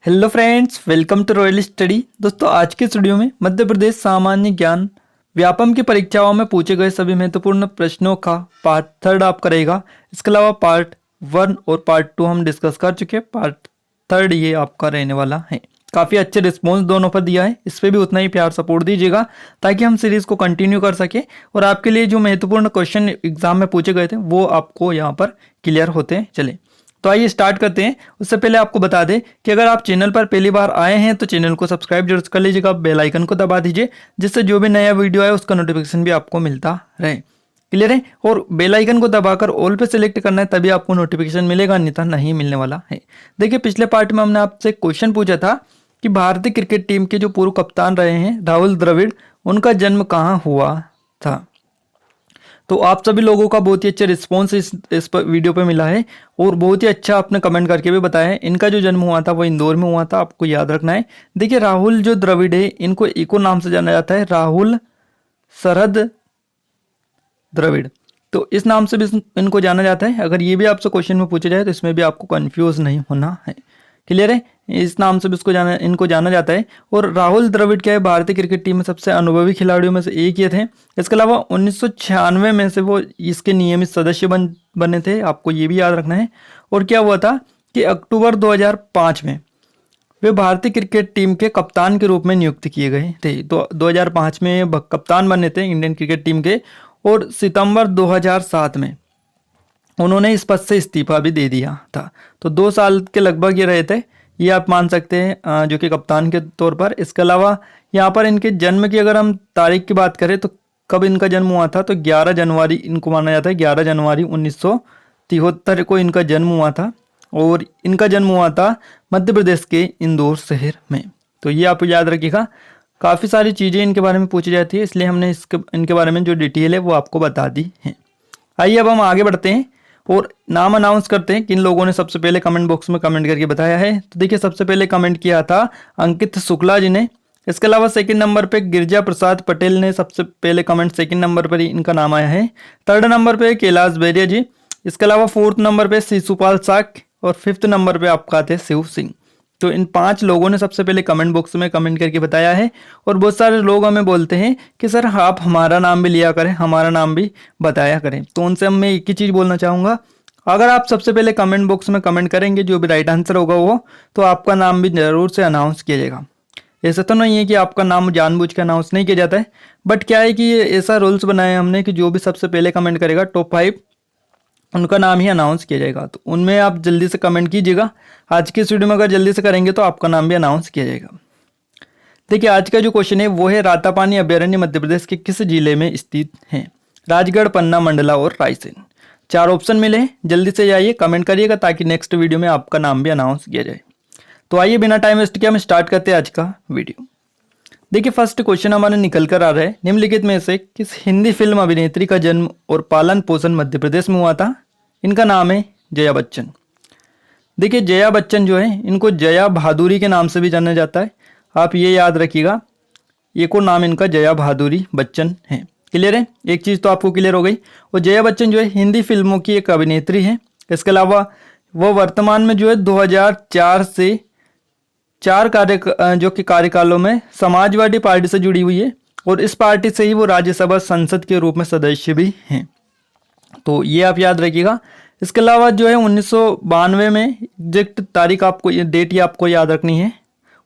Hello friends, welcome to royal study. दोस्तों, आज के इस वीडियो में मध्य प्रदेश सामान्य ज्ञान व्यापम की परीक्षाओं में पूछे गए सभी महत्वपूर्ण प्रश्नों का पार्ट थर्ड आपका रहेगा। इसके अलावा पार्ट 1 और पार्ट 2 हम डिस्कस कर चुके हैं। पार्ट थर्ड ये आपका रहने वाला है। काफ़ी अच्छे रिस्पॉन्स दोनों पर दिया है, इस पर भी उतना ही प्यार सपोर्ट दीजिएगा ताकि हम सीरीज़ को कंटिन्यू कर सके और आपके लिए जो महत्वपूर्ण क्वेश्चन एग्जाम में पूछे गए थे वो आपको यहाँ पर क्लियर होते चले। तो आइए स्टार्ट करते हैं। उससे पहले आपको बता दें कि अगर आप चैनल पर पहली बार आए हैं तो चैनल को सब्सक्राइब जरूर कर लीजिएगा, बेल आइकन को दबा दीजिए जिससे जो भी नया वीडियो है उसका नोटिफिकेशन भी आपको मिलता रहे। क्लियर है? और बेल आइकन को दबाकर ऑल पे सिलेक्ट करना है, तभी आपको नोटिफिकेशन मिलेगा, अन्यथा नहीं मिलने वाला है। देखिए, पिछले पार्ट में हमने आपसे क्वेश्चन पूछा था कि भारतीय क्रिकेट टीम के जो पूर्व कप्तान रहे हैं राहुल द्रविड़, उनका जन्म कहाँ हुआ था। तो आप सभी लोगों का बहुत ही अच्छा रिस्पॉन्स इस वीडियो पे मिला है और बहुत ही अच्छा आपने कमेंट करके भी बताया है। इनका जो जन्म हुआ था वो इंदौर में हुआ था, आपको याद रखना है। देखिए, राहुल जो द्रविड़ है, इनको इको नाम से जाना जाता है, राहुल शरद द्रविड़। तो इस नाम से भी इनको जाना जाता है। अगर ये भी आपसे क्वेश्चन में पूछा जाए तो इसमें भी आपको कंफ्यूज नहीं होना है। क्लियर है? इस नाम से भी इनको जाना जाता है। और राहुल द्रविड़ क्या है, भारतीय क्रिकेट टीम में सबसे अनुभवी खिलाड़ियों में से एक ये थे। इसके अलावा 1996 में से वो इसके नियमित सदस्य बने थे, आपको ये भी याद रखना है। और क्या हुआ था कि अक्टूबर 2005 में वे भारतीय क्रिकेट टीम के कप्तान के रूप में नियुक्त किए गए थे। तो 2005 में कप्तान बने थे इंडियन क्रिकेट टीम के, और सितंबर 2007 में उन्होंने इस पद से इस्तीफा भी दे दिया था। तो 2 साल के लगभग ये रहे थे, ये आप मान सकते हैं, जो कि कप्तान के तौर पर। इसके अलावा यहाँ पर इनके जन्म की अगर हम तारीख की बात करें तो कब इनका जन्म हुआ था, तो 11 जनवरी इनको माना जाता है। 11 जनवरी 1973 को इनका जन्म हुआ था और इनका जन्म हुआ था मध्य प्रदेश के इंदौर शहर में। तो ये आप याद रखिएगा। काफ़ी सारी चीज़ें इनके बारे में पूछी जाती है, इसलिए हमने इनके बारे में जो डिटेल है वो आपको बता दी है। आइए अब हम आगे बढ़ते हैं और नाम अनाउंस करते हैं किन लोगों ने सबसे पहले कमेंट बॉक्स में कमेंट करके बताया है। तो देखिए, सबसे पहले कमेंट किया था अंकित शुक्ला जी ने। इसके अलावा सेकंड नंबर पे गिरिजा प्रसाद पटेल ने सबसे पहले कमेंट, सेकंड नंबर पर ही इनका नाम आया है। थर्ड नंबर पे कैलाश बैरिया जी। इसके अलावा फोर्थ नंबर पे शिशुपाल साक और फिफ्थ नंबर पे आपका आते शिव सिंह। तो इन 5 लोगों ने सबसे पहले कमेंट बॉक्स में कमेंट करके बताया है। और बहुत सारे लोग हमें बोलते हैं कि सर आप हमारा नाम भी लिया करें, हमारा नाम भी बताया करें। तो उनसे मैं एक ही चीज़ बोलना चाहूँगा, अगर आप सबसे पहले कमेंट बॉक्स में कमेंट करेंगे, जो भी राइट आंसर होगा वो, तो आपका नाम भी ज़रूर से अनाउंस किया जाएगा। ऐसा तो नहीं है कि आपका नाम जानबूझ के अनाउंस नहीं किया जाता है, बट क्या है कि ये ऐसा रूल्स बनाया हमने कि जो भी सबसे पहले कमेंट करेगा टॉप 5, उनका नाम ही अनाउंस किया जाएगा। तो उनमें आप जल्दी से कमेंट कीजिएगा। आज की इस वीडियो में अगर जल्दी से करेंगे तो आपका नाम भी अनाउंस किया जाएगा। देखिए, आज का जो क्वेश्चन है वो है, रातापानी अभ्यारण्य मध्य प्रदेश के किस जिले में स्थित है। राजगढ़, पन्ना, मंडला और रायसेन। 4 ऑप्शन मिले हैं, जल्दी से जाइए कमेंट करिएगा ताकि नेक्स्ट वीडियो में आपका नाम भी अनाउंस किया जाए। तो आइए बिना टाइम वेस्ट किए हम स्टार्ट करते हैं आज का वीडियो। देखिए, फर्स्ट क्वेश्चन हमारे निकल कर आ रहा है, निम्नलिखित में से किस हिंदी फिल्म अभिनेत्री का जन्म और पालन पोषण मध्य प्रदेश में हुआ था। इनका नाम है जया बच्चन। देखिए, जया बच्चन जो है, इनको जया बहादुरी के नाम से भी जाना जाता है, आप ये याद रखिएगा। एक और नाम इनका जया बहादुरी बच्चन है। क्लियर है? एक चीज़ तो आपको क्लियर हो गई। और जया बच्चन जो है हिंदी फिल्मों की एक अभिनेत्री है। इसके अलावा वो वर्तमान में जो है 2004 से 4 जो कि कार्यकालों में समाजवादी पार्टी से जुड़ी हुई है और इस पार्टी से ही वो राज्यसभा संसद के रूप में सदस्य भी हैं। तो ये आप याद रखिएगा। इसके अलावा जो है 1992 में, एग्जैक्ट तारीख आपको, ये डेट ही आपको याद रखनी है,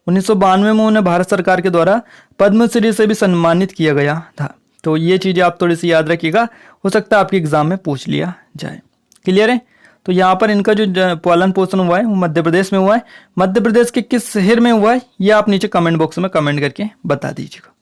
1992 में उन्हें भारत सरकार के द्वारा पद्मश्री से भी सम्मानित किया गया था। तो ये चीज़ें आप थोड़ी सी याद रखिएगा, हो सकता है आपके एग्जाम में पूछ लिया जाए। क्लियर है? तो यहाँ पर इनका जो पालन पोषण हुआ है वो मध्य प्रदेश में हुआ है। मध्य प्रदेश के किस शहर में हुआ है ये आप नीचे कमेंट बॉक्स में कमेंट करके बता दीजिएगा।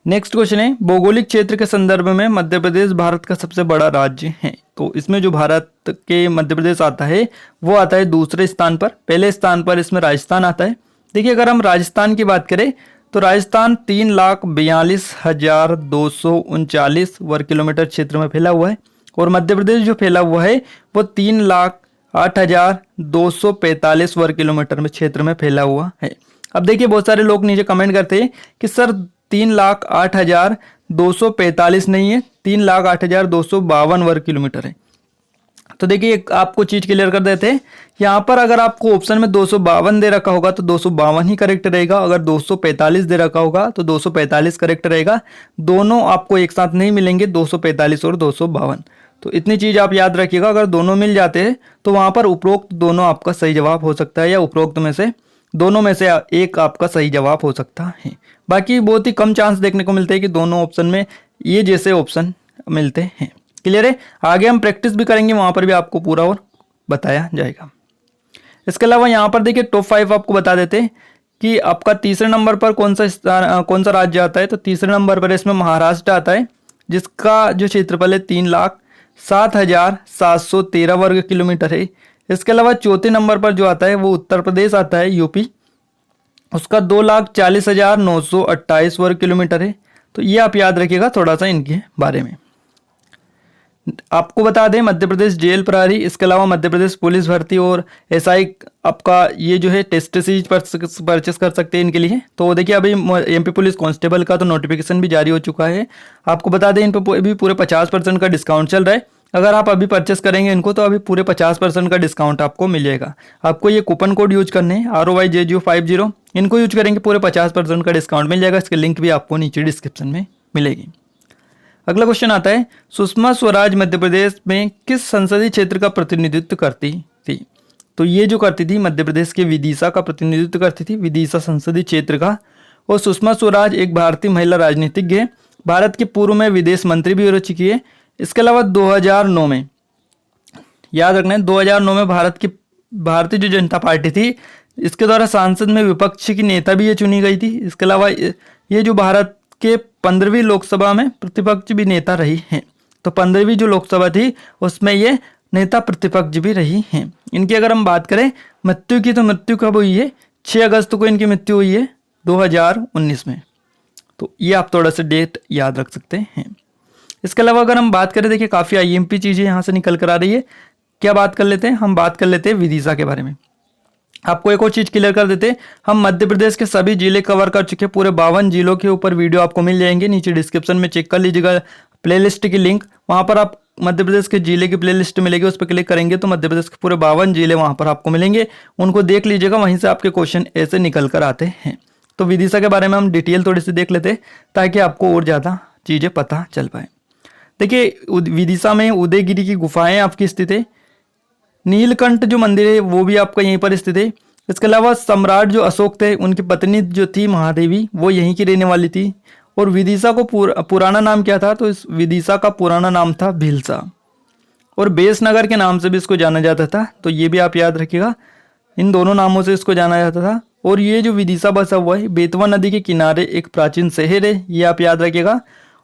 नेक्स्ट क्वेश्चन है, भौगोलिक क्षेत्र के संदर्भ में मध्य प्रदेश भारत का सबसे बड़ा राज्य है। तो इसमें जो भारत के मध्य प्रदेश आता है वो आता है दूसरे स्थान पर। पहले स्थान पर इसमें राजस्थान आता है। देखिए, अगर हम राजस्थान की बात करें तो राजस्थान 3,42,239 वर्ग किलोमीटर क्षेत्र में फैला हुआ है और मध्य प्रदेश जो फैला हुआ है वो 3,08,245 वर्ग किलोमीटर में क्षेत्र में फैला हुआ है। अब देखिए, बहुत सारे लोग नीचे कमेंट करते हैं कि सर 3,08,245 नहीं है, 3,08,252 वर्ग किलोमीटर है। तो देखिए एक आपको चीज क्लियर कर देते हैं। यहाँ पर अगर आपको ऑप्शन में 252 दे रखा होगा तो 252 ही करेक्ट रहेगा। अगर 245 दे रखा होगा तो 245 करेक्ट रहेगा। दोनों आपको एक साथ नहीं मिलेंगे, 245 और 252। तो इतनी चीज आप याद रखिएगा। अगर दोनों मिल जाते हैं तो वहां पर उपरोक्त दोनों आपका सही जवाब हो सकता है, या उपरोक्त में से दोनों में से एक आपका सही जवाब हो सकता है। बाकी बहुत ही कम चांस देखने को मिलते हैं कि दोनों ऑप्शन में ये जैसे ऑप्शन मिलते हैं। क्लियर है। आगे हम प्रैक्टिस भी करेंगे, वहां पर भी आपको पूरा और बताया जाएगा। इसके अलावा यहाँ पर देखिए टॉप 5 आपको बता देते हैं कि आपका तीसरे नंबर पर कौन सा राज्य आता है। तो तीसरे नंबर पर इसमें महाराष्ट्र आता है, जिसका जो क्षेत्रफल है 3,07,713 वर्ग किलोमीटर है। इसके अलावा चौथे नंबर पर जो आता है वो उत्तर प्रदेश आता है, यूपी। उसका 2,40,928 वर्ग किलोमीटर है। तो ये आप याद रखिएगा थोड़ा सा इनके बारे में। आपको बता दें मध्य प्रदेश जेल प्रहरी, इसके अलावा मध्य प्रदेश पुलिस भर्ती और एसआई आपका ये जो है टेस्ट सीरीज परचेस कर सकते हैं इनके लिए। तो देखिए अभी एमपी पुलिस कांस्टेबल का तो नोटिफिकेशन भी जारी हो चुका है। आपको बता दें इन पर अभी पूरे 50% का डिस्काउंट चल रहा है। अगर आप अभी परचेस करेंगे इनको तो अभी पूरे 50% का डिस्काउंट आपको मिलेगा। आपको ये कूपन कोड यूज करने हैं ROYJGO50, इनको यूज करेंगे पूरे 50% का डिस्काउंट मिल जाएगा। इसके लिंक भी आपको नीचे डिस्क्रिप्शन में मिलेगी। अगला क्वेश्चन आता है, सुषमा स्वराज मध्य प्रदेश में किस संसदीय क्षेत्र का प्रतिनिधित्व करती थी। तो ये जो करती थी मध्य प्रदेश के विदिशा का प्रतिनिधित्व करती थी, विदिशा संसदीय क्षेत्र का। और सुषमा स्वराज एक भारतीय महिला राजनीतिज्ञ है, भारत के पूर्व में विदेश मंत्री भी रह चुकी है। इसके अलावा 2009 में याद रखना है 2009 में भारतीय जो जनता पार्टी थी इसके द्वारा सांसद में विपक्ष की नेता भी ये चुनी गई थी। इसके अलावा ये जो भारत के 15वीं लोकसभा में प्रतिपक्ष भी नेता रही हैं। तो 15वीं जो लोकसभा थी उसमें ये नेता प्रतिपक्ष भी रही हैं। इनकी अगर हम बात करें मृत्यु की, तो मृत्यु कब हुई है, 6 अगस्त को इनकी मृत्यु हुई है 2019 में। तो ये आप थोड़ा सा डेट याद रख सकते हैं। इसके अलावा अगर हम बात करें, देखिए काफ़ी IMP चीज़ें यहाँ से निकल कर आ रही है। क्या बात कर लेते हैं, हम बात कर लेते हैं विदिशा के बारे में। आपको एक और चीज़ क्लियर कर देते हैं, हम मध्य प्रदेश के सभी जिले कवर कर चुके, पूरे 52 जिलों के ऊपर वीडियो आपको मिल जाएंगे। नीचे डिस्क्रिप्शन में चेक कर लीजिएगा प्लेलिस्ट की लिंक, वहाँ पर आप मध्य प्रदेश के जिले की प्लेलिस्ट मिलेगी, उस पर क्लिक करेंगे तो मध्य प्रदेश के पूरे 52 जिले वहाँ पर आपको मिलेंगे। उनको देख लीजिएगा, वहीं से आपके क्वेश्चन ऐसे निकल कर आते हैं। तो विदिशा के बारे में हम डिटेल थोड़ी सी देख लेते हैं ताकि आपको और ज़्यादा चीज़ें पता चल पाए। देखिए विदिशा में उदयगिरी की गुफाएं आपकी स्थित है, नीलकंठ जो मंदिर है वो भी आपका यहीं पर स्थित है। इसके अलावा सम्राट जो अशोक थे उनकी पत्नी जो थी महादेवी वो यहीं की रहने वाली थी। और विदिशा को पुराना नाम क्या था, तो इस विदिशा का पुराना नाम था भिलसा, और बेसनगर के नाम से भी इसको जाना जाता था। तो ये भी आप याद रखिएगा, इन दोनों नामों से इसको जाना जाता था। और ये जो विदिशा बसा हुआ है बेतवा नदी के किनारे एक प्राचीन शहर है, ये आप याद रखिएगा।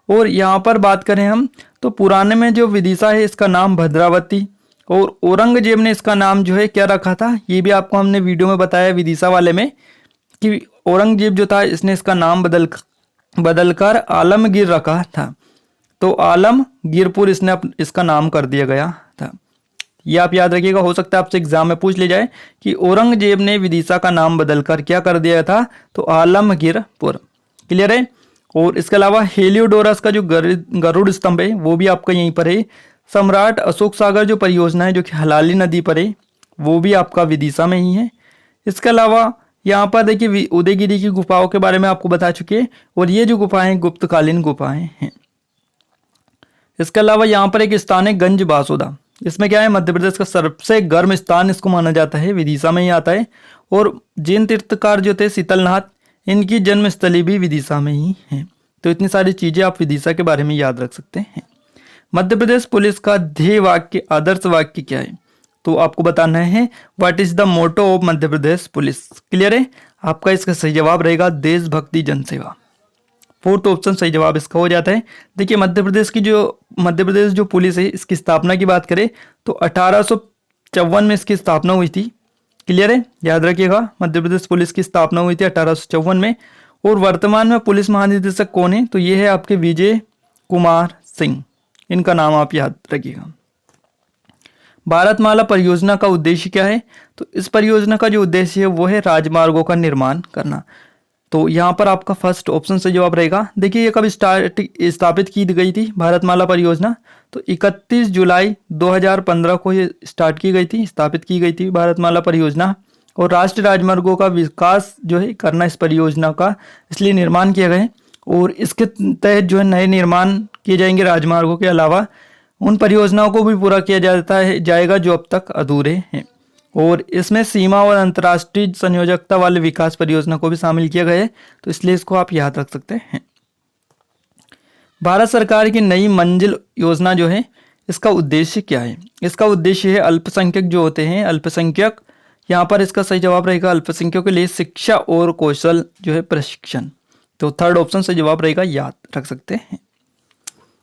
और यहाँ पर बात करें हम तो पुराने में जो विदिशा है इसका नाम भद्रावती, और औरंगजेब ने इसका नाम जो है क्या रखा था, ये भी आपको हमने वीडियो में बताया विदिशा वाले में कि औरंगजेब जो था इसने इसका नाम बदलकर आलमगीर रखा था। तो आलमगीरपुर इसने इसका नाम कर दिया गया था। ये आप याद रखिएगा, हो सकता है आपसे एग्जाम में पूछ ले जाए कि औरंगजेब ने विदिशा का नाम बदलकर क्या कर दिया था, तो आलमगीरपुर। क्लियर है। और इसके अलावा हेलियोडोरस का जो गरुड़ स्तंभ है वो भी आपका यहीं पर है। सम्राट अशोक सागर जो परियोजना है जो कि हलाली नदी पर है वो भी आपका विदिशा में ही है। इसके अलावा यहाँ पर देखिए उदयगिरी की गुफाओं के बारे में आपको बता चुके हैं, और ये जो गुफाएं गुप्तकालीन गुफाएं हैं। इसके अलावा यहाँ पर एक स्थान है गंज बासोदा, इसमें क्या है मध्य प्रदेश का सबसे गर्म स्थान इसको माना जाता है, विदिशा में ही आता है। और जैन तीर्थकार जो थे शीतलनाथ, इनकी जन्मस्थली भी विदिशा में ही है। तो इतनी सारी चीजें आप विदिशा के बारे में याद रख सकते हैं। मध्य प्रदेश पुलिस का ध्येय वाक्य आदर्श वाक्य क्या है, तो आपको बताना है what is the motto of Madhya Pradesh police. Clear है। आपका इसका सही जवाब रहेगा देशभक्ति जनसेवा। 4th ऑप्शन सही जवाब इसका हो जाता है। देखिए मध्य प्रदेश जो पुलिस है इसकी स्थापना की बात करें तो 1854 में इसकी स्थापना हुई थी। क्लियर है, याद रखिएगा मध्य प्रदेश पुलिस की स्थापना हुई थी 1854 में। और वर्तमान में पुलिस महानिदेशक कौन है, तो ये है आपके विजय कुमार सिंह, इनका नाम आप याद रखिएगा। भारतमाला परियोजना का उद्देश्य क्या है, तो इस परियोजना का जो उद्देश्य है वो है राजमार्गों का निर्माण करना। तो यहाँ पर आपका फर्स्ट ऑप्शन से जवाब रहेगा। देखिए ये कब स्थापित की गई थी भारतमाला परियोजना, तो 31 जुलाई 2015 को ये स्टार्ट की गई थी, स्थापित की गई थी भारतमाला परियोजना। और राष्ट्रीय राजमार्गों का विकास जो है करना इस परियोजना का इसलिए निर्माण किया गया है। और इसके तहत जो है नए निर्माण किए जाएंगे राजमार्गों के अलावा उन परियोजनाओं को भी पूरा किया जाएगा जो अब तक अधूरे हैं। और इसमें सीमा और अंतर्राष्ट्रीय संयोजकता वाले विकास परियोजना को भी शामिल किया गया है, तो इसलिए इसको आप याद रख सकते हैं। भारत सरकार की नई मंजिल योजना जो है इसका उद्देश्य क्या है? इसका उद्देश्य है अल्पसंख्यक जो होते हैं, अल्पसंख्यक, यहाँ पर इसका सही जवाब रहेगा अल्पसंख्यकों के लिए शिक्षा और कौशल जो है प्रशिक्षण। तो थर्ड ऑप्शन से जवाब रहेगा, याद रख सकते हैं।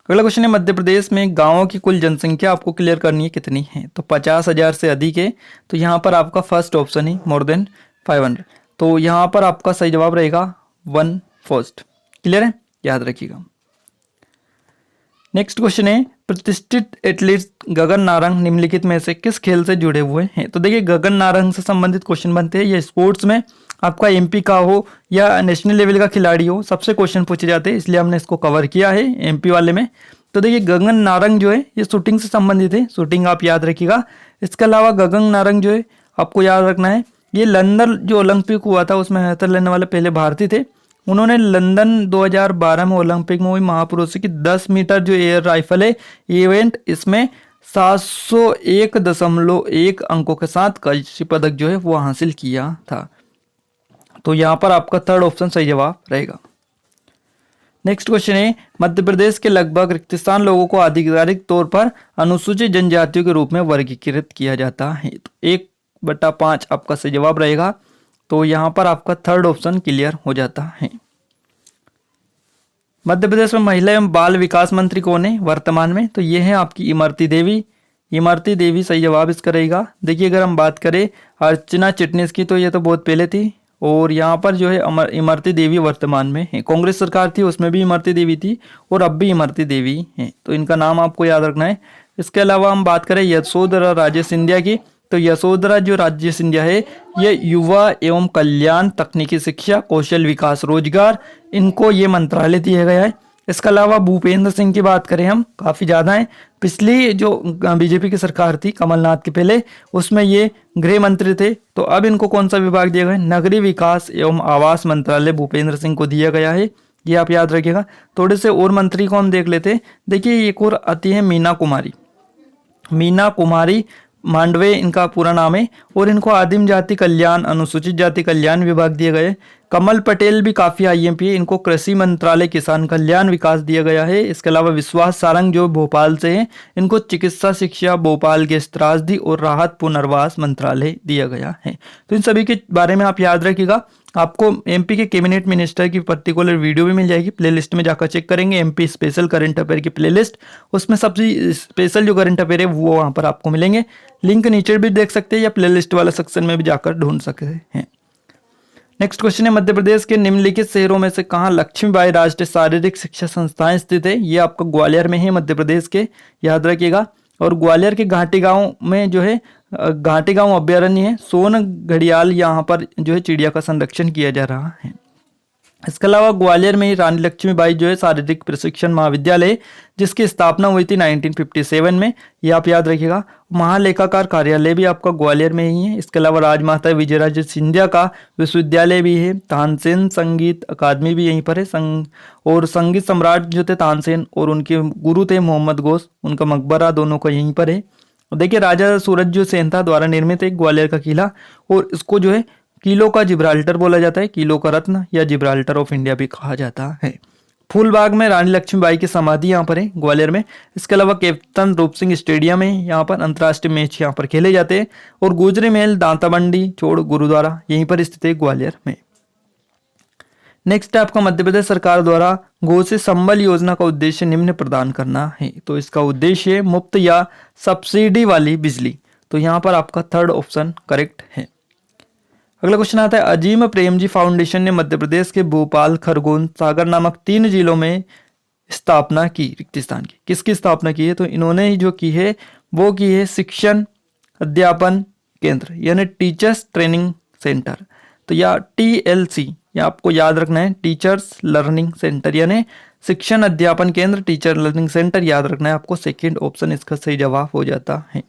अगला क्वेश्चन है, मध्य प्रदेश में गांवों की कुल जनसंख्या आपको क्लियर करनी है कितनी है? तो 50,000 से अधिक है, तो यहाँ पर आपका फर्स्ट ऑप्शन है मोर देन 500। तो यहाँ पर आपका सही जवाब रहेगा 1/4। क्लियर है, याद रखिएगा। नेक्स्ट क्वेश्चन है, प्रतिष्ठित एथलीट गगन नारंग निम्नलिखित में से किस खेल से जुड़े हुए हैं? तो देखिए गगन नारंग से संबंधित क्वेश्चन बनते हैं, ये स्पोर्ट्स में आपका एमपी का हो या नेशनल लेवल का खिलाड़ी हो, सबसे क्वेश्चन पूछे जाते हैं, इसलिए हमने इसको कवर किया है एमपी वाले में। तो देखिए गगन नारंग जो है ये शूटिंग से संबंधित है, शूटिंग आप याद रखिएगा। इसके अलावा गगन नारंग जो है आपको याद रखना है, ये लंदन जो ओलंपिक हुआ था उसमें हिस्सा लेने वाले पहले भारतीय थे। उन्होंने लंदन 2012 में ओलंपिक में हुई महापुरुषों की 10 मीटर जो एयर राइफल है इवेंट, इसमें 701.1 अंकों के साथ कांस्य पदक जो है वो हासिल किया था। तो यहाँ पर आपका थर्ड ऑप्शन सही जवाब रहेगा। नेक्स्ट क्वेश्चन है, मध्य प्रदेश के लगभग 31 लोगों को आधिकारिक तौर पर अनुसूचित जनजातियों के रूप में वर्गीकृत किया जाता है। तो 1/5 आपका सही जवाब रहेगा। तो यहाँ पर आपका थर्ड ऑप्शन क्लियर हो जाता है। मध्य प्रदेश में महिला एवं बाल विकास मंत्री कौन है वर्तमान में? तो ये है आपकी इमरती देवी। इमरती देवी सही जवाब इसका रहेगा। देखिए अगर हम बात करें अर्चना चिटनिस की, तो ये तो बहुत पहले थी, और यहाँ पर जो है इमरती देवी वर्तमान में है। कांग्रेस सरकार थी उसमें भी इमरती देवी थी और अब भी इमरती देवी है, तो इनका नाम आपको याद रखना है। इसके अलावा हम बात करें यशोधरा राजे सिंधिया की, तो यशोधरा जो राजे सिंधिया है ये युवा एवं कल्याण, तकनीकी शिक्षा, कौशल विकास, रोजगार, इनको ये मंत्रालय दिया गया है। इसके अलावा भूपेंद्र सिंह की बात करें हम, काफ़ी ज़्यादा हैं। पिछली जो बीजेपी की सरकार थी कमलनाथ के पहले, उसमें ये गृह मंत्री थे, तो अब इनको कौन सा विभाग दिया गया है? नगरीय विकास एवं आवास मंत्रालय भूपेंद्र सिंह को दिया गया है, ये आप याद रखिएगा। थोड़े से और मंत्री को हम देख लेते हैं। देखिए एक और आती है मीना कुमारी। मीना कुमारी मांडवे इनका पूरा नाम है, और इनको आदिम जाति कल्याण, अनुसूचित जाति कल्याण विभाग दिए गए। कमल पटेल भी काफ़ी आईएमपी है, इनको कृषि मंत्रालय किसान कल्याण विकास दिया गया है। इसके अलावा विश्वास सारंग जो भोपाल से हैं, इनको चिकित्सा शिक्षा, भोपाल गैस त्रासदी और राहत पुनर्वास मंत्रालय दिया गया है। तो इन सभी के बारे में आप याद रखिएगा। आपको एमपी के कैबिनेट मिनिस्टर की पर्टिकुलर वीडियो भी मिल जाएगी, प्लेलिस्ट में जाकर चेक करेंगे एमपी स्पेशल करंट अफेयर की प्लेलिस्ट, उसमें सबसे स्पेशल जो करंट अफेयर है वो वहाँ पर आपको मिलेंगे। लिंक नीचे भी देख सकते हैं या प्लेलिस्ट वाला सेक्शन में भी जाकर ढूंढ सकते हैं। नेक्स्ट क्वेश्चन है, मध्य प्रदेश के निम्नलिखित शहरों में से कहाँ लक्ष्मीबाई राष्ट्रीय शारीरिक शिक्षा संस्थाएं स्थित है? ये आपका ग्वालियर में है मध्य प्रदेश के, याद रखिएगा। और ग्वालियर के घाटी गांव में जो है घाटी गांव अभ्यारण्य है, सोन घड़ियाल, यहाँ पर जो है चिड़िया का संरक्षण किया जा रहा है। इसके अलावा ग्वालियर में ही रानी लक्ष्मीबाई जो है शारीरिक प्रशिक्षण महाविद्यालय, जिसकी स्थापना हुई थी 1957 में, ये आप याद रखिएगा। महालेखाकार कार्यालय भी आपका ग्वालियर में ही है। इसके अलावा राजमाता विजयराजे सिंधिया का विश्वविद्यालय भी है। तानसेन संगीत अकादमी भी यहीं पर है। और संगीत सम्राट जो थे तानसेन और उनके गुरु थे मोहम्मद गोस, उनका मकबरा दोनों का यहीं पर है। देखिए राजा सूरज जो सेन था द्वारा निर्मित एक ग्वालियर का किला, और इसको जो है किलो का जिब्राल्टर बोला जाता है, किलो का रत्न या जिब्राल्टर ऑफ इंडिया भी कहा जाता है। फूलबाग में रानी लक्ष्मीबाई की समाधि यहाँ पर है ग्वालियर में। इसके अलावा कैप्टन रूप सिंह स्टेडियम है, यहाँ पर अंतर्राष्ट्रीय मैच यहाँ पर खेले जाते हैं। और गुजरी महल, दांताबंडी, चोड़ गुरुद्वारा यहीं पर स्थित है ग्वालियर में। नेक्स्ट है आपका मध्य प्रदेश सरकार द्वारा गौ से संबल योजना का उद्देश्य निम्न प्रदान करना है। तो इसका उद्देश्य मुफ्त या सब्सिडी वाली बिजली। तो यहाँ पर आपका थर्ड ऑप्शन करेक्ट है। अगला क्वेश्चन आता है, अजीम प्रेमजी फाउंडेशन ने मध्य प्रदेश के भोपाल, खरगोन, सागर नामक 3 जिलों में स्थापना की रिक्तिस्थान की। किसकी स्थापना की है? तो इन्होंने ही जो की है वो की है शिक्षण अध्यापन केंद्र, यानी टीचर्स ट्रेनिंग सेंटर, तो या TLC ये आपको याद रखना है, टीचर्स लर्निंग सेंटर यानी शिक्षण अध्यापन केंद्र, टीचर लर्निंग सेंटर याद रखना है आपको। सेकंड ऑप्शन इसका सही जवाब हो जाता है।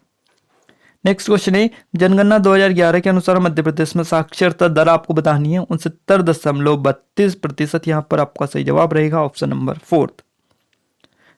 नेक्स्ट क्वेश्चन है, जनगणना 2011 के अनुसार मध्य प्रदेश में साक्षरता दर आपको बतानी है 69.32%। यहाँ पर आपका सही जवाब रहेगा ऑप्शन नंबर 4।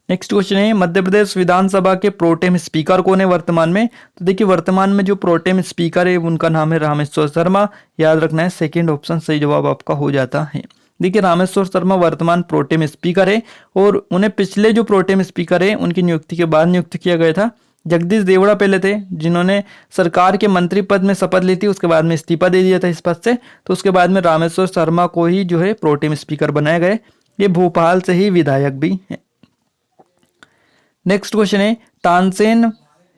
नेक्स्ट क्वेश्चन है, मध्य प्रदेश विधानसभा के प्रोटेम स्पीकर कौन है वर्तमान में? तो देखिए वर्तमान में जो प्रोटेम स्पीकर है उनका नाम है रामेश्वर शर्मा, याद रखना है। सेकंड ऑप्शन सही जवाब आपका हो जाता है। देखिए रामेश्वर शर्मा वर्तमान प्रोटेम स्पीकर है और उन्हें पिछले जो प्रोटेम स्पीकर है उनकी नियुक्ति के बाद नियुक्त किया गया था। जगदीश देवड़ा पहले थे जिन्होंने सरकार के मंत्री पद में शपथ ली थी, उसके बाद में इस्तीफा दे दिया था इस पद से, तो उसके बाद में रामेश्वर शर्मा को ही जो है प्रोटेम स्पीकर बनाया गया। ये भोपाल से ही विधायक भी है। नेक्स्ट क्वेश्चन है, तानसेन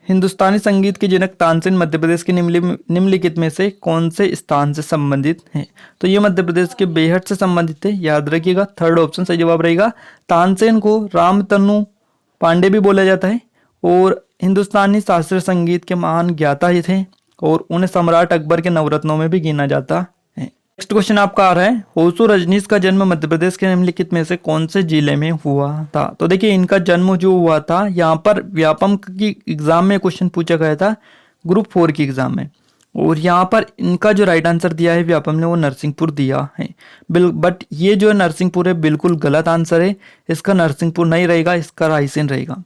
हिंदुस्तानी संगीत के जनक तानसेन मध्य प्रदेश के निम्नलिखित में से कौन से स्थान से संबंधित है? तो ये मध्य प्रदेश के बेहट से संबंधित है, याद रखिएगा। थर्ड ऑप्शन सही जवाब रहेगा। तानसेन को रामतनु पांडे भी बोला जाता है और हिंदुस्तानी शास्त्रीय संगीत के महान ज्ञाता ही थे और उन्हें सम्राट अकबर के नवरत्नों में भी गिना जाता है। नेक्स्ट क्वेश्चन आपका आ रहा है, होसू रजनीश का जन्म मध्य प्रदेश के निम्नलिखित में से कौन से जिले में हुआ था? तो देखिए इनका जन्म जो हुआ था, यहाँ पर व्यापम की एग्जाम में क्वेश्चन पूछा गया था ग्रुप 4 की एग्जाम में, और यहाँ पर इनका जो राइट आंसर दिया है व्यापम ने वो नरसिंहपुर दिया है। बट ये जो नरसिंहपुर है बिल्कुल गलत आंसर है। इसका नरसिंहपुर नहीं रहेगा, इसका रायसेन रहेगा।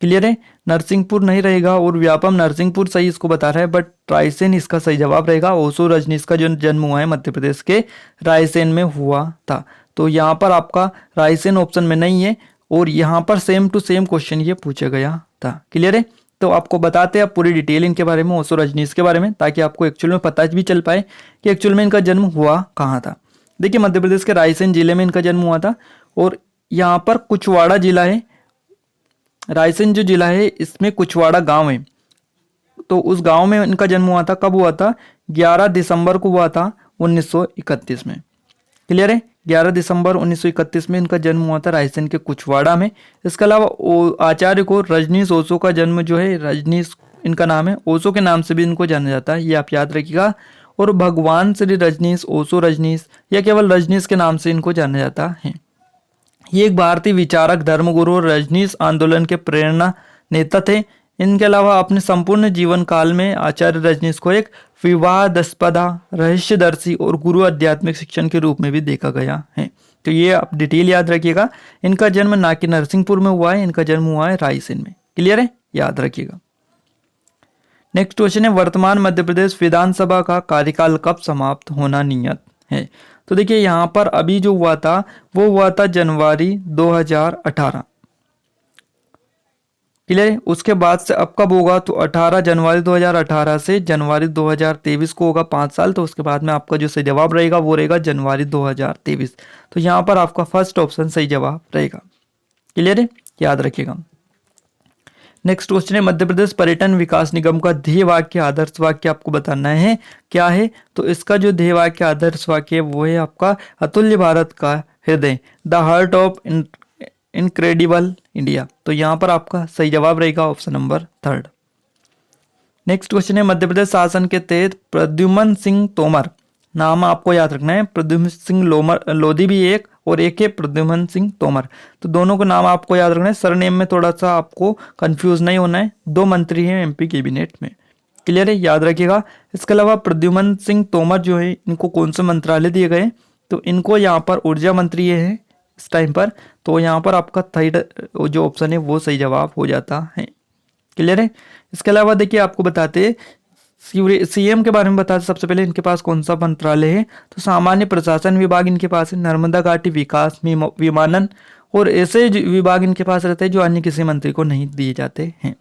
क्लियर है, नरसिंहपुर नहीं रहेगा और व्यापम नरसिंहपुर सही इसको बता रहा है, बट रायसेन इसका सही जवाब रहेगा। ओशो रजनीश का जो जन्म हुआ है मध्य प्रदेश के रायसेन में हुआ था। तो यहाँ पर आपका रायसेन ऑप्शन में नहीं है और यहाँ पर सेम टू सेम क्वेश्चन ये पूछा गया था। क्लियर है, तो आपको बताते हैं आप पूरी डिटेल इनके बारे में, ओशो रजनीश के बारे में, ताकि आपको एक्चुअल में पता भी चल पाए कि एक्चुअल में इनका जन्म हुआ कहाँ था। देखिए मध्य प्रदेश के रायसेन जिले में इनका जन्म हुआ था और यहाँ पर कुछवाड़ा जिला है। रायसेन जो जिला है इसमें कुछवाड़ा गांव है, तो उस गांव में इनका जन्म हुआ था। कब हुआ था? 11 दिसंबर को हुआ था 1931 में। क्लियर है, 11 दिसंबर 1931 में इनका जन्म हुआ था रायसेन के कुछवाड़ा में। इसके अलावा आचार्य को रजनीश ओशो का जन्म जो है, रजनीश इनका नाम है, ओशो के नाम से भी इनको जाना जाता है, ये आप याद रखिएगा। और भगवान श्री रजनीश ओशो रजनीश या केवल रजनीश के नाम से इनको जाना जाता है। ये एक भारतीय विचारक, धर्मगुरु और रजनीश आंदोलन के प्रेरणा नेता थे। इनके अलावा अपने संपूर्ण जीवन काल में आचार्य रजनीश को एक विवादास्पदा, रहस्यदर्शी और गुरु आध्यात्मिक शिक्षण के रूप में भी देखा गया है। तो ये आप डिटेल याद रखिएगा। इनका जन्म ना कि नरसिंहपुर में हुआ है, इनका जन्म हुआ है रायसेन में। क्लियर है, याद रखिएगा। नेक्स्ट क्वेश्चन है, वर्तमान मध्य प्रदेश विधानसभा का कार्यकाल कब समाप्त होना नियत है? तो देखिए यहाँ पर अभी जो हुआ था वो हुआ था जनवरी 2018। क्लियर है, उसके बाद से अब कब होगा? तो 18 जनवरी 2018 से जनवरी 2023 को होगा 5 साल। तो उसके बाद में आपका जो सही जवाब रहेगा वो रहेगा जनवरी 2023। तो यहाँ पर आपका फर्स्ट ऑप्शन सही जवाब रहेगा। क्लियर है, याद रखिएगा। नेक्स्ट क्वेश्चन है, मध्य प्रदेश पर्यटन विकास निगम का ध्येय वाक्य, आदर्श वाक्य आपको बताना है क्या है? तो इसका जो ध्येय वाक्य, आदर्श वाक्य है वो है आपका अतुल्य भारत का हृदय, the heart of incredible India. तो यहाँ पर आपका सही जवाब रहेगा ऑप्शन नंबर 3। नेक्स्ट क्वेश्चन है, मध्य प्रदेश शासन के तहत प्रद्युमन सिंह तोमर, नाम आपको याद रखना है, प्रद्युमन सिंह लोधी भी एक और एक है प्रद्युमन सिंह तोमर। तो दोनों को नाम आपको याद रखना है, सरनेम में थोड़ा सा आपको कंफ्यूज नहीं होना है। 2 मंत्री हैं एमपी कैबिनेट में। क्लियर है, याद रखिएगा। इसके अलावा प्रद्युमन सिंह तोमर जो है इनको कौन से मंत्रालय दिए गए? तो इनको यहाँ पर ऊर्जा मंत्री है इस टाइम पर। तो यहाँ पर आपका थर्ड जो ऑप्शन है वो सही जवाब हो जाता है। क्लियर है। इसके अलावा देखिए आपको बताते सीएम के बारे में बताते, सबसे पहले इनके पास कौन सा मंत्रालय है? तो सामान्य प्रशासन विभाग इनके पास है, नर्मदा घाटी विकास विमानन और ऐसे विभाग इनके पास रहते हैं जो अन्य किसी मंत्री को नहीं दिए जाते हैं।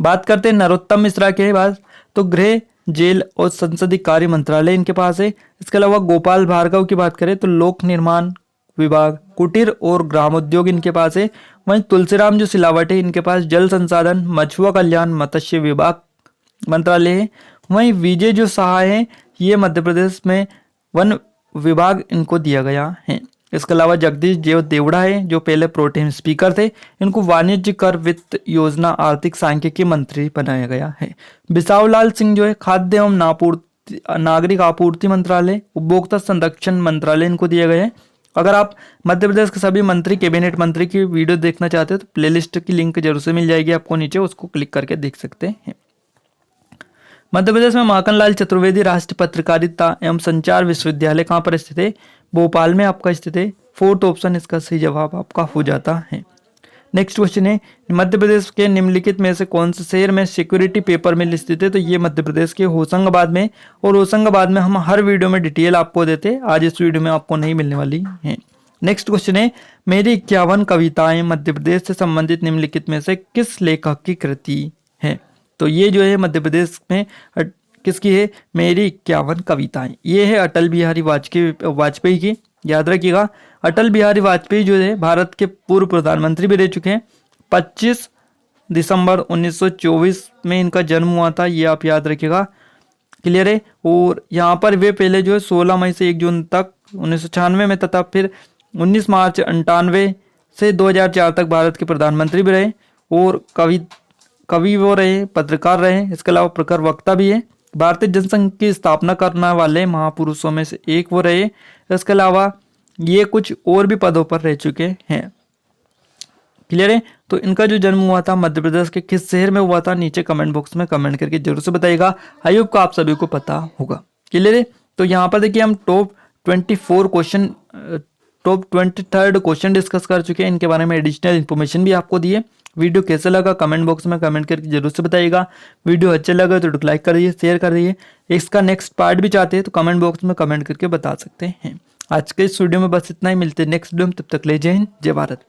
बात करते हैं नरोत्तम मिश्रा के बाद, तो गृह, जेल और संसदीय कार्य मंत्रालय इनके पास है। इसके अलावा गोपाल भार्गव की बात करें तो लोक निर्माण विभाग, कुटीर और ग्रामोद्योग इनके पास है। वहीं तुलसीराम जो सिलावट है इनके पास जल संसाधन, मछुआ कल्याण, मत्स्य विभाग मंत्रालय है। वहीं विजय जो शाह है ये मध्य प्रदेश में वन विभाग इनको दिया गया है। इसके अलावा जगदीश देवड़ा है जो पहले प्रोटेम स्पीकर थे, इनको वाणिज्य कर, वित्त योजना, आर्थिक सांख्यिकी मंत्री बनाया गया है। बिसावलाल सिंह जो है खाद्य एवं नागरिक आपूर्ति मंत्रालय, उपभोक्ता संरक्षण मंत्रालय इनको दिए गए हैं। अगर आप मध्य प्रदेश के सभी मंत्री, कैबिनेट मंत्री की वीडियो देखना चाहते हो तो प्लेलिस्ट की लिंक जरूर से मिल जाएगी आपको नीचे, उसको क्लिक करके देख सकते हैं। मध्य प्रदेश में माखनलाल चतुर्वेदी राष्ट्रीय पत्रकारिता एवं संचार विश्वविद्यालय कहाँ पर स्थित है? भोपाल में आपका स्थित है। फोर्थ ऑप्शन इसका सही जवाब आपका हो जाता है। नेक्स्ट क्वेश्चन है, मध्य प्रदेश के निम्नलिखित में से कौन से शहर में सिक्योरिटी पेपर मिल स्थित है? तो ये मध्य प्रदेश के होशंगाबाद में, और होशंगाबाद में हम हर वीडियो में डिटेल आपको देते हैं, आज इस वीडियो में आपको नहीं मिलने वाली है। नेक्स्ट क्वेश्चन है, मेरी 51 कविताएं मध्य प्रदेश से संबंधित निम्नलिखित में से किस लेखक की कृति है? तो ये जो है मध्य प्रदेश में किसकी है? मेरी 51 कविताएं, ये है अटल बिहारी वाजपेयी की। याद रखिएगा, अटल बिहारी वाजपेयी जो है भारत के पूर्व प्रधानमंत्री भी रह चुके हैं। 25 दिसंबर 1924 में इनका जन्म हुआ था, ये आप याद रखिएगा। क्लियर है। और यहाँ पर वे पहले जो है 16 मई से 1 जून तक 1996 में तथा फिर 19 मार्च 98 से 2004 तक भारत के प्रधानमंत्री भी रहे, और कवि वो रहे, पत्रकार रहे, इसके अलावा प्रखर वक्ता भी है। भारतीय जनसंघ की स्थापना करने वाले महापुरुषों में से एक वो रहे। इसके अलावा ये कुछ और भी पदों पर रह चुके हैं। क्लियर है। तो इनका जो जन्म हुआ था मध्य प्रदेश के किस शहर में हुआ था, नीचे कमेंट बॉक्स में कमेंट करके जरूर से बताइएगा। आई होप को आप सभी को पता होगा। क्लियर है। तो यहाँ पर देखिए हम टॉप 23rd क्वेश्चन डिस्कस कर चुके हैं। इनके बारे में एडिशनल इन्फॉर्मेशन भी आपको दिए। वीडियो कैसा लगा कमेंट बॉक्स में कमेंट करके जरूर से बताइएगा। वीडियो अच्छा लगा तो लाइक कर दीजिए, शेयर कर दीजिए। इसका नेक्स्ट पार्ट भी चाहते हैं तो कमेंट बॉक्स में कमेंट करके बता सकते हैं। आज के इस वीडियो में बस इतना ही, मिलते हैं नेक्स्ट वीडियो में, तब तक ले जय हिंद जय भारत।